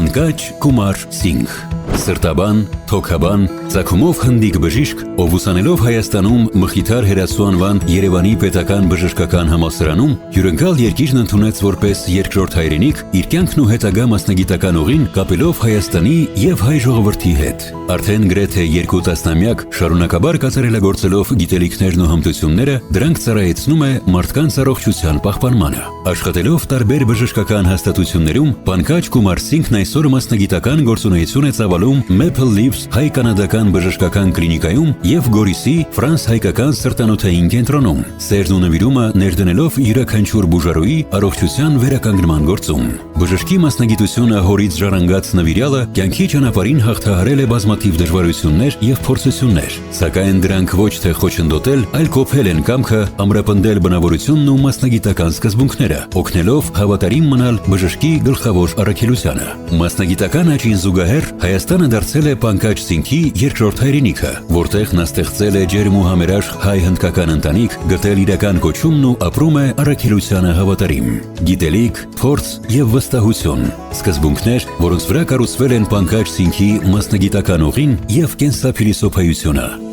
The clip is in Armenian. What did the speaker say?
Պանկաչ Կումար Սինգ Սրտաբան, թոքաբան, ծագումով հնդիկ բժիշկ, ով ուսանելով Հայաստանում Մխիթար Հերասու անվան Երևանի պետական բժշկական համալսարանում հյուրընկալ երկիրն ընդունեց որպես երկրորդ հայրենիք, իր կյանքն ու հետագա մասնագիտական ուղին կապելով Հայաստանի եւ հայ ժողովրդի հետ։ Արդեն գրեթե 2 տասնամյակ շարունակաբար կատարելագործելով գիտելիքներն ու հմտությունները, դրանք ծառայեցնում է մարդկանց առողջության պահպանմանը։ Աշխատելով տարբեր բժշկական հաստատություններում, Պանկաչ Կումար Սինգն այսօր մասնագիտական գործունեություն է ծավալում Maple Leafs հայ-կանադական բժշկական կլինիկայում եւ Գորիսի ֆրանս-հայկական սրտանոթային կենտրոնում, սերն ու նվիրումը ներդնելով յուրաքանչյուր բուժարոյի առողջության վերականգնման գործում։ Բժշկի մասնագիտությունը հորից ժառանգած նվիրյալը կյանքի ճանապարհին հաղթահարել է բազմաթիվ դժվարություններ եւ փորձություններ, սակայն դրանք ոչ թե խոչընդոտել, այլ կոփել են կամքը ամրապնդել բնավորությունն ու մասնագիտական սկզբունքները, օգնելով հավատարիմ մնալ բժշկի գլխավոր առաքելությանը։ Մասնագիտական աճին զուգահեռ Հայաստանը դարձել է Պանկաչ Սինգի երկրորդ հայրենիքը, որտեղ նա ստեղծել է ջերմ ու համերաշխ հայ-հնդկական ընտանիք, գտել իրական կոչումն ու ապրում է առաքելությանը հավատարիմ։ Գիտելիք, փորձ եւ վստահություն, սկզբունքներ, որոնց վրա կառուցվել են Պանկաչ Սինգի մասնագիտական ուղին եւ կենսափիլիսոփայությունը։